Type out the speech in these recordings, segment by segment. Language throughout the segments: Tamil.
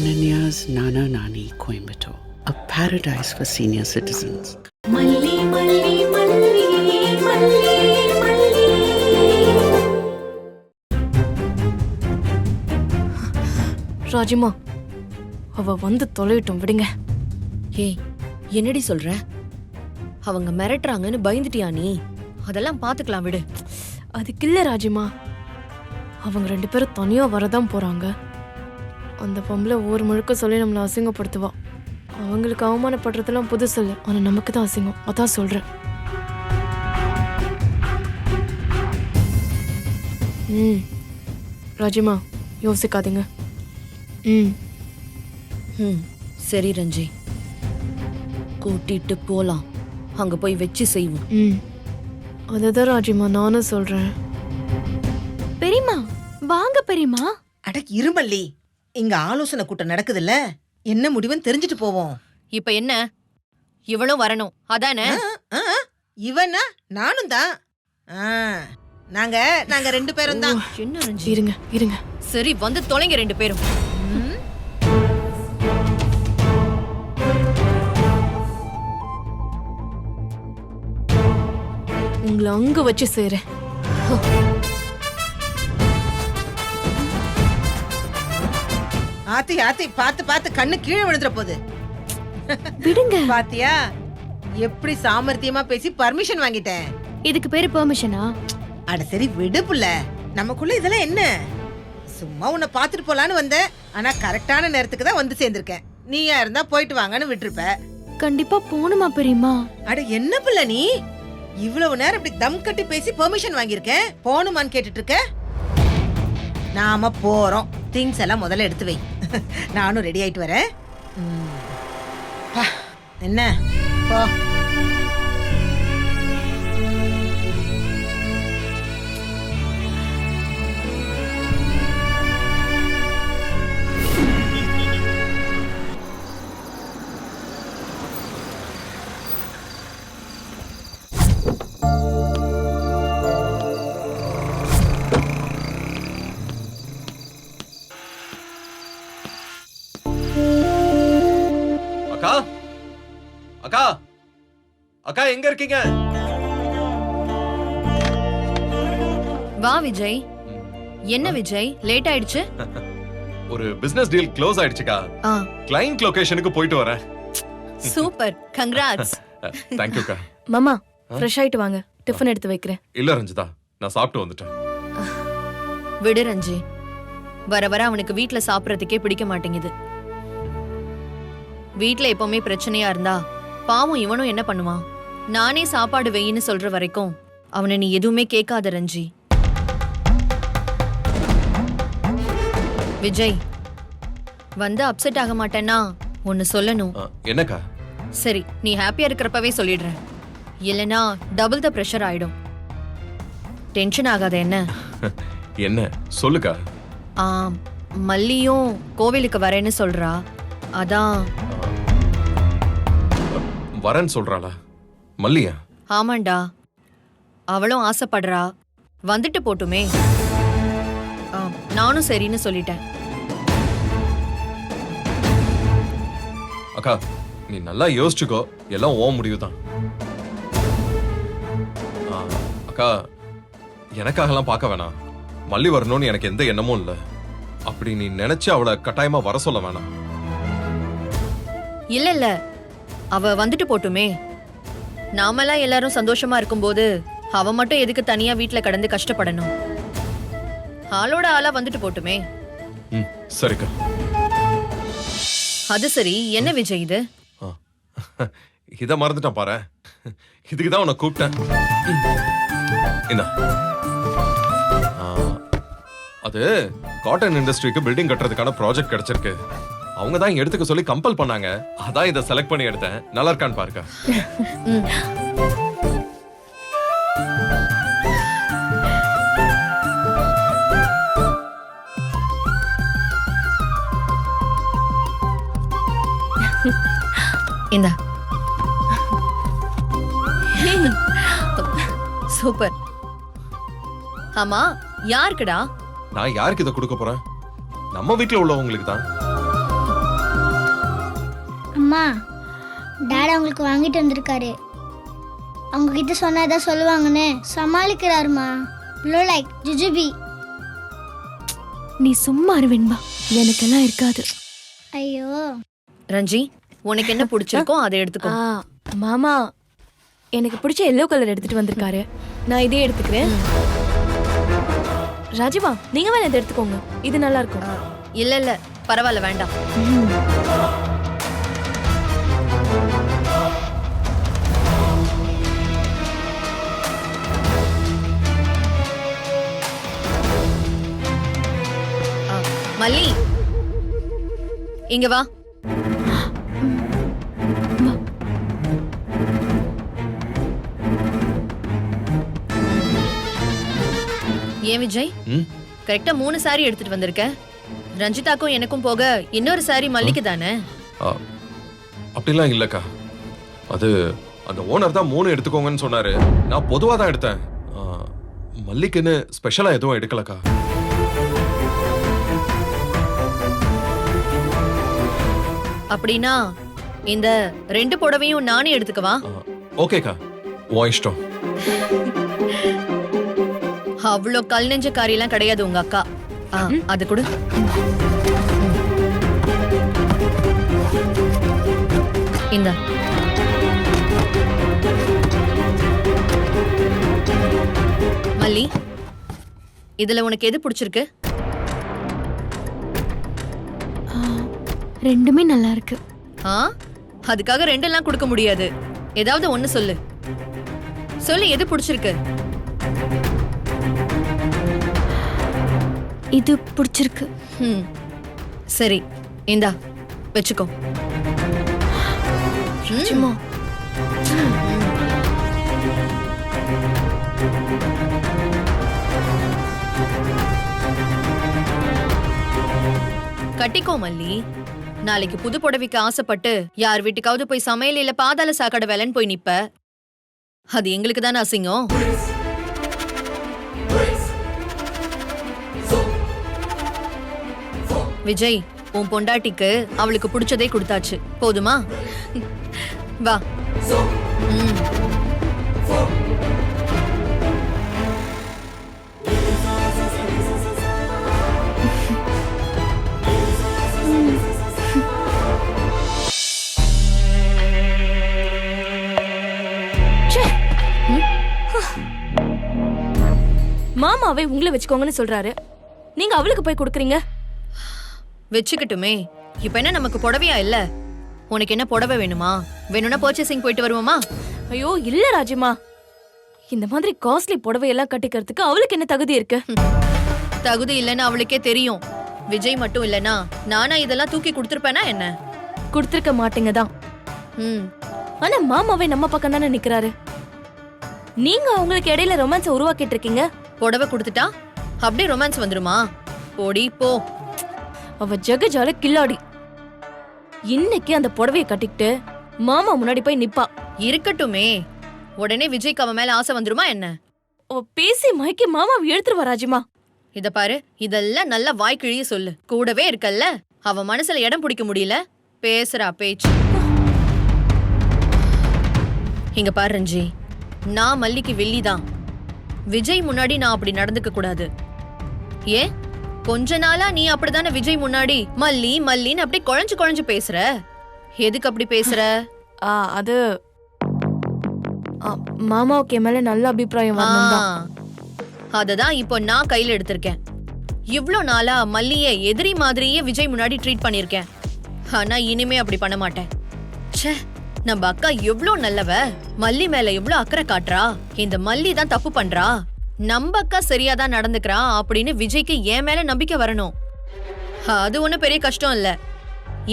Ananya's Nana Nani Coimbatore, a paradise for senior citizens. மல்லி மல்லி மல்லி மல்லி மல்லி. ராஜிமா, அவ வந்து தொலைவிட்டும் விடுங்க. ஏய், என்னடி சொல்ற? அவங்க மிரட்டுறாங்கன்னு பயந்துட்டியா நீ? அதெல்லாம் பாத்துக்கலாம் விடு. அதுக்கு இல்ல ராஜிமா, அவங்க 2 பேரும் தனியா வரதான் போறாங்க. அந்த பொம்பளை ஊர் முழுக்க சொல்லி நம்மளை அசிங்கப்படுத்துவா. அவங்களுக்கு அவமானப்படுறதெல்லாம் புதுசு இல்லை, ஆனா நமக்கு தான் அசிங்கம். அதான் சொல்றேன். ராஜிமா, யோசிக்காதீங்க. சரி ரஞ்சி, கூட்டிட்டு போலாம். அங்க போய் வச்சு செய்வோம். அதுதான் ராஜிமா நானும் சொல்றேன். பெரியம்மா வாங்க பெரியம்மா. அட இருமல்லி, இங்க ஆலோசனை கூட்டம் நடக்குதுல்ல, என்ன முடிவுன்னு தெரிஞ்சுட்டு போவோம். இப்ப என்ன, இவளும் வரணும் அதானே? இவனா? நானும் தான். நாங்க 2 பேரும் தான். என்ன ரஞ்சி? இருங்க இருங்க. சரி, வந்து தொலைங்க 2 பேரும். உங்களை அங்க வச்சு செய்றேன். ஆத்தி ஆத்தி, பாத்து பாத்து கண்ணு கீழே விழுந்துற போகுது. விடுங்க. பாத்தியா எப்படி சாமர்த்தியமா பேசி பர்மிஷன் வாங்கிட்டேன். இதுக்கு பேரு பெர்மிஷனா? அட சரி விடு புள்ள, நமக்குள்ள இதெல்லாம் என்ன? சும்மா உன்னை பாத்துட்டு போலான்னு வந்தேன். ஆனா கரெக்டான நேரத்துக்கு தான் வந்து சேர்ந்திருக்கேன். நீயா இருந்தா போயிட்டு வாங்கன்னு விட்டுருப்ப. கண்டிப்பா போணுமா பெரியம்மா? அட என்ன புள்ள நீ இவ்வளவு நேரம் இப்படி தம் கட்டி பேசி பெர்மிஷன் வாங்கியிருக்கேன், போணுமான்னு கேட்டுட்டு இருக்க? நாம போறோம். திங்ஸ் எல்லாம் முதல்ல எடுத்து வை. நானும் ரெடி ஆயிட்டு வரேன். என்ன போ. அக்கா, அக்கா, அக்கா எங்க இருக்கீங்க? வா விஜய். என்ன விஜய், லேட் ஆயிடுச்சு? ஒரு பிசினஸ் டீல் க்ளோஸ் ஆயிடுச்சுக்கா. கிளையண்ட் லொகேஷனுக்கு போயிட்டு வரேன். Super, congrats. தேங்க் யூ அக்கா. மாமா, ஃப்ரெஷ் ஆயிட்டு வாங்க, டிஃபன் எடுத்து வைக்கிறேன். இல்ல ரஞ்சிதா, நான் சாப்பிட்டு வந்துட்டேன். விடு ரஞ்சி, வர வர அவனுக்கு வீட்ல சாப்பிடறதுக்கே பிடிக்க மாட்டேங்குது. வீட்ல எப்பவுமே பிரச்சனையா இருந்தா பாவம் இவனும் என்ன பண்ணுவான்? நானே சாப்பாடு வெயின்னு சொல்ற வரைக்கும் அவனை நீ எதுவுமே கேட்காத ரஞ்சி. விஜய், வந்து அப்செட் ஆக மாட்டேன்னா ஒன்னு சொல்லணும். என்னக்கா? சரி, நீ ஹாப்பியா இருக்கிறப்பவே சொல்லிடுறேன், இல்லனா டபுள் த பிரஷர் ஆயிடும். டென்ஷன் ஆகாத என்ன? என்ன சொல்லுக்கா? மல்லியும் கோவிலுக்கு வரேன்னு சொல்றா, அதான். வரேன்னு சொல்றாளா மல்லியா? ஆமாண்டா, அவளும் ஆசைப்படுறா, வந்துட்டு போட்டுமே. நானும் சரின்னு சொல்லிட்டேன். அக்கா, நீ நல்லா யோசிச்சுக்கோ, எல்லாம் ஓ முடிவுதான். அக்கா, எனக்காகலாம் பார்க்க வேணாம். மல்லி வரணும்னு எனக்கு எந்த எண்ணமும் இல்ல. அப்படி நீ நினைச்சு அவளை கட்டாயமா வர சொல்ல வேணாம். இல்ல இல்ல, அவ வந்துட்டு போட்டுமே. நாமெல்லாம் எல்லாரும் சந்தோஷமா இருக்கும்போது அவ மட்டும் எதுக்கு தனியா வீட்ல கடந்து கஷ்டப்படணும்? ஆளோட ஆளா வந்துட்டு போட்டுமே. சரிக்கா. அது சரி, என்ன விஜய் இது? இத மறந்துட்டான் பாரு. இதுக்குதான் உன்னை கூப்பிட்டேன். என்ன? அது காட்டன் இண்டஸ்ட்ரிக்கு பில்டிங் கட்டுறதுக்கான ப்ராஜெக்ட் கிடைச்சிருக்கு. அவங்க தான் எடுத்துக்க சொல்லி கம்பல் பண்ணாங்க. அதான் இதை செலக்ட் பண்ணி எடுத்தேன். நல்லா இருக்கான்னு பாருங்க. இந்த சூப்பர். ஆமா, யாருக்குடா? நான் யாருக்கு இதை கொடுக்க போறேன்? நம்ம வீட்டுல உள்ளவங்களுக்கு தான். அம்மா டாட் அவங்களுக்கு வாங்கிட்டு வந்திருக்காரு. அவங்க கிட்ட சொன்னா ஏதாவது சொல்லுவாங்கன்னு சமாளிக்கிறாருமா. லைக் ஜுஜுபி. நீ சும்மா இருவேன்பா, எனக்கெல்லாம் இருக்காது. ஐயோ ரஞ்சி, உனக்கு என்ன பிடிச்சிருக்கோ அதை எடுத்துக்கோ. மாமா எனக்கு பிடிச்ச எல்லோ கலர் எடுத்துட்டு வந்திருக்காரு. நான் இதே எடுத்துக்கிறேன். ராஜிமா நீங்க வேணா இதை எடுத்துக்கோங்க, இது நல்லா இருக்கும். இல்ல இல்ல பரவாயில்ல, வேண்டாம். மல்லி இங்க வா. ஏன் விஜய், ம்? கரெக்டா 3 சாரி எடுத்துட்டு வந்திருக்க. ரஞ்சிதாக்கும் எனக்கும் போக இன்னொரு சாரி மல்லிக்கு தானே? ஆ, அப்படிலாம் இல்லக்கா. அது அந்த ஓனர் தான் 3 எடுத்துக்கோங்கன்னு சொன்னாரு. நான் பொதுவா தான் எடுத்தேன். மல்லிக்குன்னு ஸ்பெஷலா எதுவும் எடுக்கலக்கா. அப்படின்னா இந்த 2 புடவையும் நானே எடுத்துக்கவா? ஓகேக்கா, உன் இஷ்டம். அவ்வளோ கல் நெஞ்ச காரியெல்லாம் கிடையாது உங்க அக்கா. அது கொடு. இந்த மல்லி, இதுல உனக்கு எது பிடிச்சிருக்கு? ரெண்டுமே நல்லா இருக்கு. அதுக்காக 2 எல்லாம் கொடுக்க முடியாது. ஏதாவது ஒண்ணு சொல்லு. சொல்லு, எது பிடிச்சிருக்கு? இது பிடிச்சிருக்கு. சரி, இந்தா வச்சுக்கோ. சும்மா கட்டிக்கோ மல்லி. நாளைக்கு புது புடவைக்கு ஆசைப்பட்டு யார் வீட்டுக்காவது போய் சமையல் இல்ல பாதாள சாக்கடை வேலைன்னு போய் நிப்ப. அது எங்களுக்கு தானே அசிங்கம். விஜய், உன் பொண்டாட்டிக்கு அவளுக்கு பிடிச்சதே கொடுத்தாச்சு, போதுமா? வா. மாமாவே உங்களை வச்சுக்கோங்கன்னு சொல்றாரு, நீங்க அவளுக்கு போய் கொடுக்குறீங்க. வச்சுக்கிட்டுமே, இப்ப என்ன நமக்கு புடவையா இல்ல? உனக்கு என்ன புடவை வேணுமா? வேணும்னா பர்ச்சேசிங் போயிட்டு வருவோமா? ஐயோ இல்ல ராஜிமா, இந்த மாதிரி காஸ்ட்லி புடவையெல்லாம் கட்டிக்கிறதுக்கு அவளுக்கு என்ன தகுதி இருக்கு? தகுதி இல்லைன்னு அவளுக்கே தெரியும். விஜய் மட்டும் இல்லனா நானா இதெல்லாம் தூக்கி கொடுத்துருப்பேனா என்ன? கொடுத்துருக்க மாட்டீங்க தான். ஆனா மாமாவே நம்ம பக்கம் தானே நிக்கிறாரு. நீங்க அவங்களுக்கு இடையில ரொமான்ஸ் உருவாக்கிட்டு இருக்கீங்க. புடவை கொடுத்துட்டா அப்படியே ரொமான்ஸ் வந்துருமா? போடி போ. அவ ஜெகஜால கில்லாடி. இன்னைக்கு அந்த புடவையை கட்டிக்கிட்டு மாமா முன்னாடி போய் நிப்பா. இருக்கட்டுமே, உடனே விஜய்க்கு அவன் மேல ஆசை வந்துருமா என்ன? அவ பேசி மயக்கி மாமாவை எடுத்துருவா ராஜிமா. இத பாரு, இதெல்லாம் நல்லா வாய்க்கிழிய சொல்லு. கூடவே இருக்கல்ல, அவ மனசுல இடம் பிடிக்க முடியல, பேசுறா பேச்சு. இங்க பாரு ரஞ்சி, நான் மல்லிக்கு வெள்ளிதான். விஜய் முன்னாடி நான் அப்படி நடந்துக்க கூடாது. ஏன் கொஞ்ச நாளா நீ அப்படிதானே விஜய் முன்னாடி மல்லி மல்லின்னு அப்படி குழஞ்சு குழஞ்சு பேசுற? எதுக்கு அப்படி பேசுற? அது மாமாவுக்கு என் மேல நல்ல அபிப்பிராயம் வரணும். அததான் இப்போ நான் கையில எடுத்திருக்கேன். இவ்ளோ நாளா மல்லிய எதிரி மாதிரியே விஜய் முன்னாடி ட்ரீட் பண்ணிருக்கேன். ஆனா இனிமே அப்படி பண்ண மாட்டேன். ச்சே, நம்ம அக்கா எவ்ளோ நல்லவ, மல்லி மேல எவ்ளோ அக்கறை காட்டுறா. இந்த மல்லி தான் தப்பு பண்றா, நம்ம அக்கா சரியாதான் நடந்துக்கிறா அப்படின்னு விஜய்க்கு என் மேல நம்பிக்கை வரணும். அது ஒண்ணும் பெரிய கஷ்டம் இல்ல.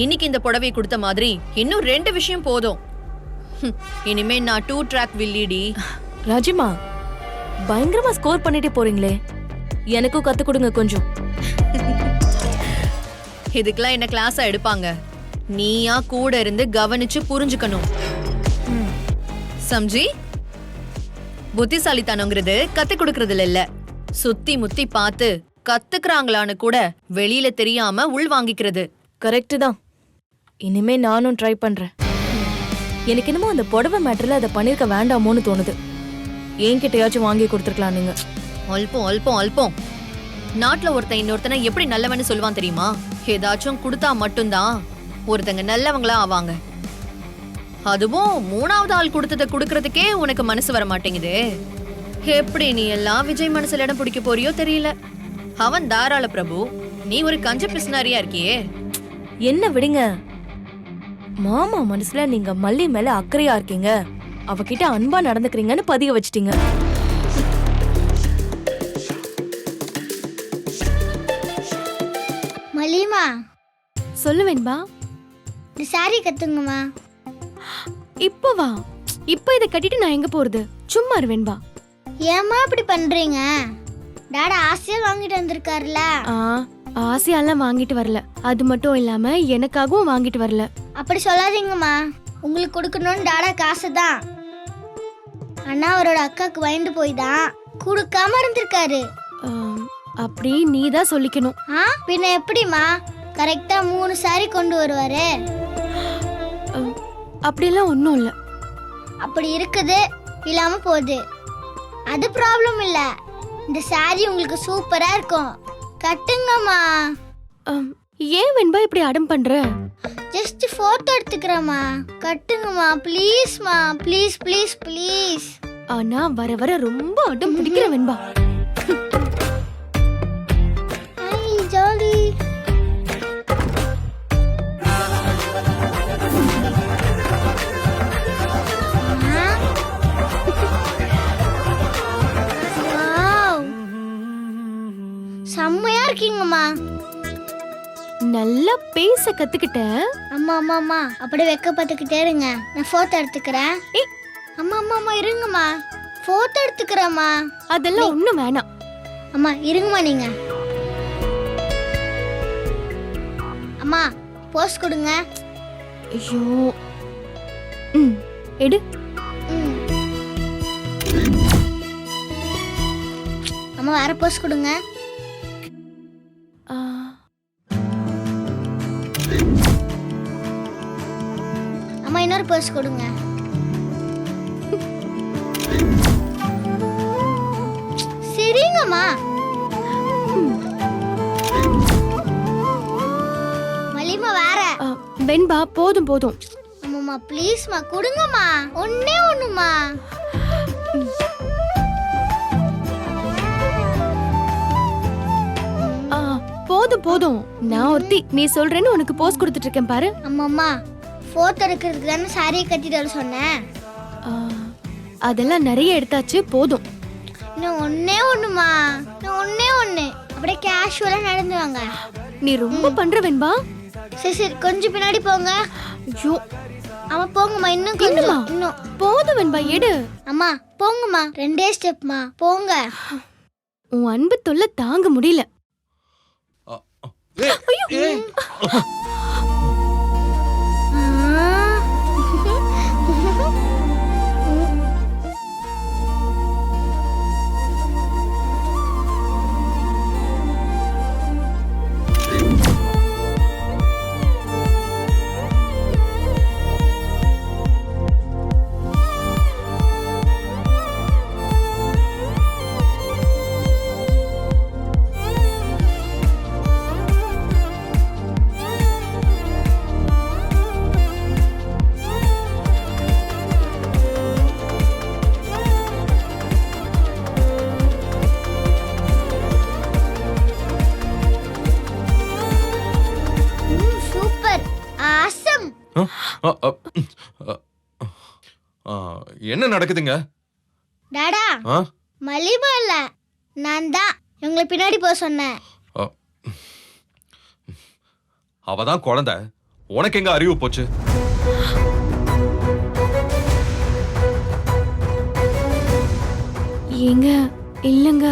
இன்னைக்கு இந்த புடவை கொடுத்த மாதிரி இன்னும் 2 விஷயம் போதும். இனிமே நான் 2 ட்ராக் வில்லிடி. ராஜிமா, பயங்கரமா ஸ்கோர் பண்ணிட்டே போறீங்களே, எனக்கும் கத்து கொடுங்க கொஞ்சம். இதுக்கெல்லாம் என்ன கிளாஸா எடுப்பாங்க? நீயா கூட இருந்து கவனிச்சு புரிஞ்சுக்கணும். சம்ஜி, புத்திசாலித்தனங்கிறது கத்து கொடுக்கறதுல இல்ல, சுத்தி முத்தி பார்த்து கத்துக்கிறாங்களான்னு கூட வெளியில தெரியாம உள் வாங்கிக்கிறது. கரெக்ட் தான். இனிமே நானும் ட்ரை பண்றேன். எனக்கு என்னமோ அந்த புடவை மேட்டர்ல அதை பண்ணிருக்க வேண்டாமோன்னு தோணுது. என்கிட்டயாச்சும் வாங்கி கொடுத்துருக்கலாம் நீங்க. அல்பம் அல்பம் அல்பம். நாட்டுல ஒருத்தன் இன்னொருத்தனை எப்படி நல்லவன்னு சொல்லுவான் தெரியுமா? ஏதாச்சும் கொடுத்தா மட்டும்தான் ஒருத்தங்க நல்லவங்களா ஆவாங்க. அதுவும் 3வது ஆள் கொடுத்ததை கொடுக்கறதுக்கே உனக்கு மனசு வர மாட்டேங்குது. எப்படி நீ எல்லாம் விஜய் மனசுல இடம் பிடிக்க போறியோ தெரியல. அவன் தாராள பிரபு, நீ ஒரு கஞ்ச பிசினாரியா இருக்கியே. என்ன விடுங்க மாமா, மனசுல நீங்க மல்லி மேல அக்கறையா இருக்கீங்க, அவகிட்ட அன்பா நடந்துக்கிறீங்கன்னு பதிய வச்சிட்டீங்க. மல்லிமா, சொல்லுவேன்பா. இந்த சாரி கத்துங்கம்மா. இப்ப வா. இப்ப இதை கட்டிட்டு நான் எங்க போறது? சும்மா இருவேன்பா. ஏம்மா இப்படி பண்றீங்க? டாடா ஆசையா வாங்கிட்டு வந்திருக்காருல. ஆசையெல்லாம் வாங்கிட்டு வரல. அது மட்டும் இல்லாம எனக்காகவும் வாங்கிட்டு வரல. அப்படி சொல்லாதீங்கம்மா. உங்களுக்கு கொடுக்கணும்னு டாடா காசு தான். அண்ணா அவரோட அக்காக்கு பயந்து போய் தான் கொடுக்காம இருந்திருக்காரு. அப்படி நீ தான் சொல்லிக்கணும். பின்ன எப்படிமா கரெக்டா 3 சாரி கொண்டு வருவாரு? அப்படிலாம் ஒன்றும் இல்லை. அப்படி இருக்குது, இல்லாம போகுது, அது ப்ராப்ளம் இல்ல. இந்த சாரி உங்களுக்கு சூப்பரா இருக்கும், கட்டுங்கம்மா. ஏன் வெண்பா இப்படி அடம் பண்ற? ஜஸ்ட் போட்டோ எடுத்துக்கிறேம்மா, கட்டுங்கம்மா ப்ளீஸ்மா, ப்ளீஸ் ப்ளீஸ் ப்ளீஸ். ஆனா வர வர ரொம்ப அடம் பிடிக்கிற வெண்பா. ஜாலி. செம்மையா இருக்கீங்கம்மா. நல்லா பேச கத்துக்கிட்ட. அம்மா அம்மா அம்மா அப்படியே வெக்க பார்த்துக்கிட்டே இருங்க, நான் போட்டோ எடுத்துக்கிறேன். அம்மா அம்மா அம்மா இருங்கம்மா, போட்டோ எடுத்துக்கிறேம்மா. அதெல்லாம் ஒண்ணும் வேணாம். அம்மா இருங்கம்மா நீங்க. அம்மா போஸ் கொடுங்க. ஐயோ. எடு. அம்மா வேற போஸ் கொடுங்க. அம்மா இன்னொரு போஸ் கொடுங்க. சரிங்கம்மா. மல்லிமா வேற. வெண்பா போதும் போதும். அம்மா ப்ளீஸ்மா கொடுங்கம்மா, ஒண்ணே ஒண்ணுமா. போதும் போதும். நான் ஒருத்தி நீ சொல்றேன்னு உனக்கு போஸ் கொடுத்துட்டு இருக்கேன் பாரு. அம்மா போட்டோ எடுக்கிறதுக்கு தானே சாரியை கட்டிட்டு வர சொன்னேன். அதெல்லாம் நிறைய எடுத்தாச்சு, போதும். இன்னும் ஒண்ணே ஒண்ணுமா, ஒண்ணே ஒண்ணு. அப்படியே கேஷுவலா நடந்து வாங்க. நீ ரொம்ப பண்ற வெண்பா. சரி சரி கொஞ்சம் பின்னாடி போங்க. ஐயோ. அம்மா போங்கம்மா, இன்னும் கொஞ்சம். இன்னும் போதும் வெண்பா, எடு. அம்மா போங்கம்மா, 2 ஸ்டெப்மா, போங்க. உன் அன்பு தொல்லை தாங்க முடியல. என்ன நடக்குதுங்க? டாடா மலிபா இல்ல, நான் தான் உங்களை பின்னாடி போக சொன்னேன். அவதான் குழந்தை, உனக்கு எங்க அறிவு போச்சு? ஏங்க இல்லங்க,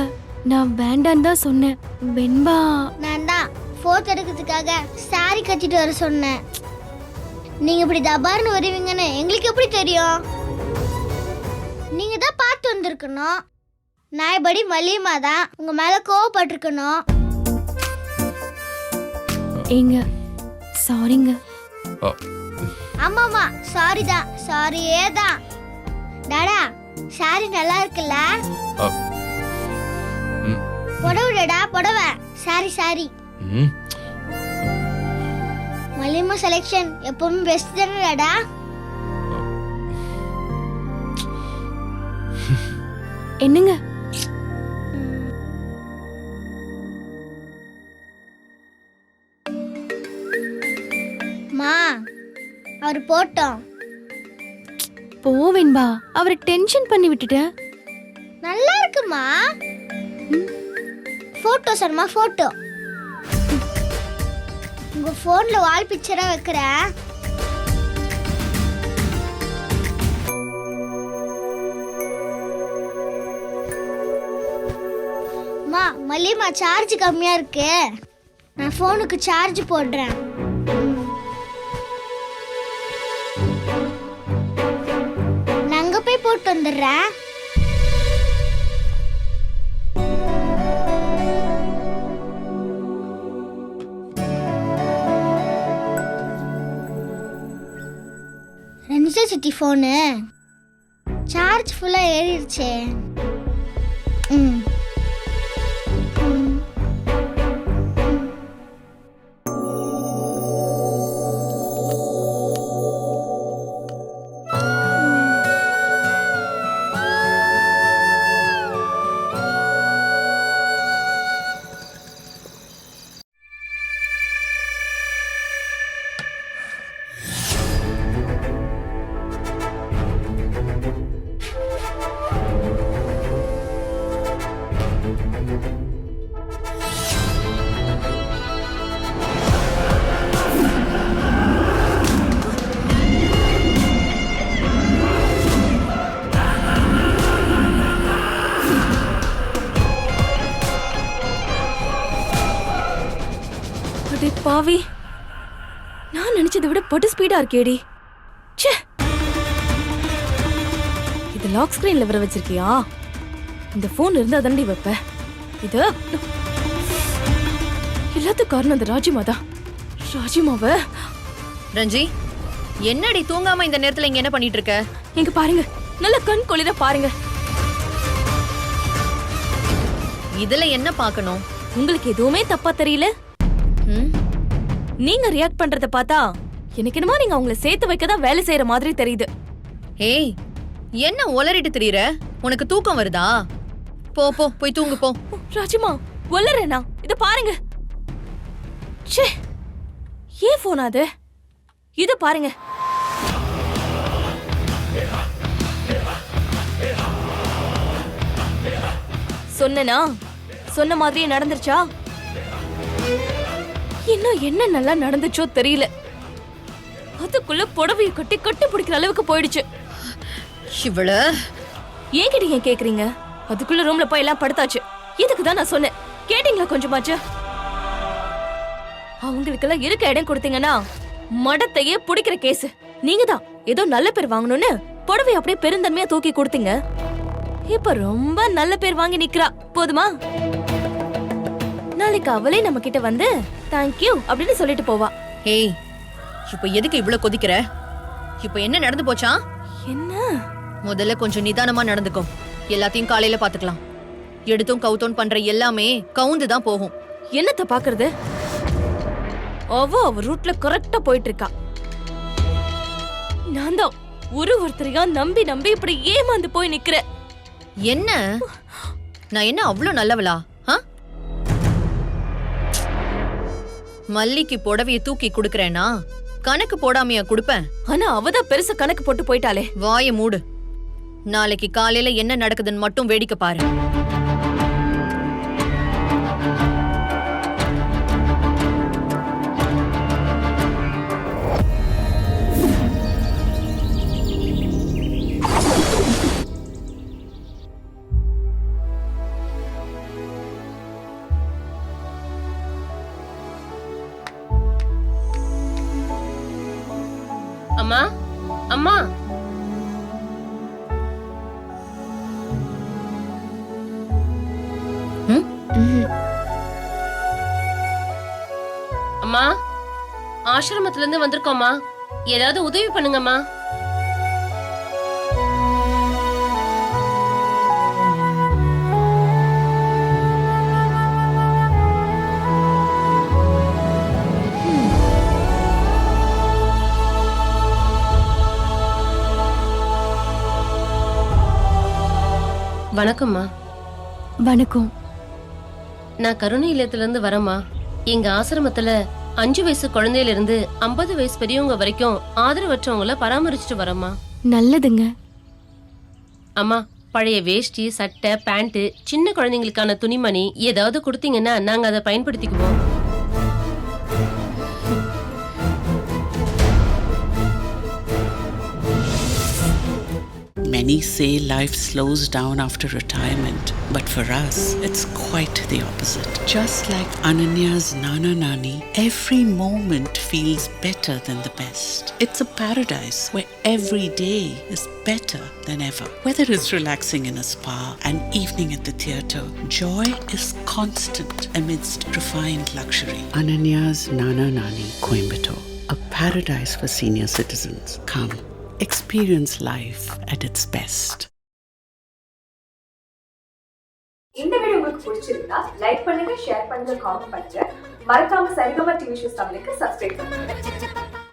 நான் வேண்டான்னு தான் சொன்னேன். வெண்பா நான் தான் போட்டோ எடுக்கிறதுக்காக சாரி கட்டிட்டு வர சொன்னேன். நீங்க இப்படி தபார்னு வருவீங்கன்னு எங்களுக்கு எப்படி தெரியும்? நீங்க தான் பார்த்து வந்திருக்கணும். நாய்படி மல்லியம்மா தான் உங்க மேல கோவப்பட்டிருக்கணும். ஏங்க சாரிங்க. ஆ, ஆமாமா சாரி தான், சாரியே தான். டாடா சாரி நல்லா இருக்குல்ல? ஆ, ம், புடவை டாடா, புடவை. Sorry sorry. ம். மல்லிமா செலெக்ஷன் எப்பவுமே பெஸ்ட் தானே டாடா? என்னங்க மா அவர் போட்டோம். போ வெண்பா, அவரை டென்ஷன் பண்ணி விட்டுட்ட. நல்லா இருக்குமா? Photo Sharma photo. உங்க போன்ல வால் பிக்சரா வைக்கிறேன். மா மல்லிமா சார்ஜ் கம்மியா இருக்கு, நான் போனுக்கு சார்ஜ் போடுறேன். நான் அங்க போய் போட்டு வந்துடுறேன். ரஞ்சிதா சிட்டி ஃபோனு சார்ஜ் ஃபுல்லா ஏறிடுச்சே. ம் ம். அடே பாவி, நான் நினைச்சதை விட பட்டு ஸ்பீடா இருக்கேடி. ச்சே, இது லாக் ஸ்கிரீன்ல வர வச்சிருக்கியா? இந்த போன் இருந்தா தாண்டி வைப்ப. இது எல்லாத்துக்கும் காரணம் அந்த ராஜிமா தான். ராஜிமாவ ரஞ்சி, என்னடி தூங்காம இந்த நேரத்துல இங்க என்ன பண்ணிட்டு இருக்க? இங்க பாருங்க, நல்ல கண் கொளிர பாருங்க. இதுல என்ன பார்க்கணும்? உங்களுக்கு எதுவுமே தப்பா தெரியல? ம்? நீங்க ரியாக்ட் பண்றத பார்த்தா எனக்கு என்னமோ நீங்க அவங்கள சேர்த்து வைக்க தான் வேலை செய்யற மாதிரி தெரியுது. ஏய், என்ன உளறிட்டு திரியற? உனக்கு தூக்கம் வருதா? போ போ, போய் தூங்கு போ. ராஜிமா, ஒல்லறேனா? இத பாருங்க. ச்சே, ஏன் போன் அது? இத பாருங்க. சொன்னனா? சொன்ன மாதிரியே நடந்துருச்சா? இன்னும் என்ன நல்லா நடந்துச்சோ தெரியல. அதுக்குள்ள புடவைய கட்டி கட்டி பிடிக்கிற அளவுக்கு போயிடுச்சு. இவள ஏன் கிட்ட ஏன் கேக்குறீங்க? அதுக்குள்ள ரூம்ல போய் எல்லாம் படுத்தாச்சு. இதுக்கு தான் நான் சொன்னேன். கேட்டீங்களா கொஞ்சமாச்சு? அவங்களுக்கெல்லாம் இருக்க இடம் கொடுத்தீங்கன்னா மடத்தையே பிடிக்கிற கேஸ். நீங்க தான் ஏதோ நல்ல பேர் வாங்கணும்னு புடவை அப்படியே பெருந்தன்மையா தூக்கி கொடுத்தீங்க. இப்ப ரொம்ப நல்ல பேர் வாங்கி நிக்கிறா. போதுமா? நாளைக்கு அவளே நம்ம கிட்ட வந்து தேங்க்யூ அப்படின்னு சொல்லிட்டு போவா. ஏய், இப்ப எதுக்கு இவ்ளோ கொதிக்கிற? இப்ப என்ன நடந்து போச்சா? என்ன? முதல்ல கொஞ்சம் நிதானமா நடந்துக்கும். எல்லாத்தையும் காலையில பாத்துக்கலாம். எடுத்தும் கவுத்தோன் பண்ற எல்லாமே கவுந்து தான் போகும். என்னத்த பாக்குறது? அவ ரூட்ல கரெக்டா போயிட்டு இருக்கா. நான் தான் ஒருத்தரையா நம்பி நம்பி இப்படி ஏமாந்து போய் நிக்கிறேன். என்ன? நான் என்ன அவ்ளோ நல்லவளா? மல்லிக்கு புடவைய தூக்கி குடுக்கறேனா கணக்கு போடாமையா குடுப்பேன்? ஆனா அவதான் பெருசா கணக்கு போட்டு போயிட்டாளே. வாய மூடு. நாளைக்கு காலையில என்ன நடக்குதுன்னு மட்டும் வேடிக்கை பாரு. அம்மா, அம்மா, அம்மா, ஆசிரமத்துல இருந்து வந்திருக்கோம்மா, ஏதாவது உதவி பண்ணுங்கம்மா. வணக்கம்மா. வணக்கம். நான் கருணை இல்லத்துல இருந்து வரேம்மா. எங்க ஆசிரமத்துல 5 வயசு குழந்தையில இருந்து 50 வயசு பெரியவங்க வரைக்கும் ஆதரவற்றவங்கள பராமரிச்சுட்டு வரேம்மா. நல்லதுங்க. அம்மா, பழைய வேஷ்டி, சட்டை, பேண்ட், சின்ன குழந்தைங்களுக்கான துணிமணி ஏதாவது கொடுத்தீங்கன்னா நாங்க அதை பயன்படுத்திக்குவோம். Many say life slows down after retirement, but for us, it's quite the opposite. Just like Ananya's Nana Nani, every moment feels better than the best. It's a paradise where every day is better than ever. Whether it's relaxing in a spa, an evening at the theatre, joy is constant amidst refined luxury. Ananya's Nana Nani, Coimbatore, a paradise for senior citizens. Come. Experience life at its best. இந்த வீடியோ உங்களுக்கு பிடிச்சிருந்தா லைக் பண்ணுங்க, ஷேர் பண்ணுங்க, காமெண்ட் பண்ணுங்க. மறக்காம சரிகமா டிவி ஷோஸ் தமிழுக்கு சப்ஸ்கிரைப் பண்ணுங்க.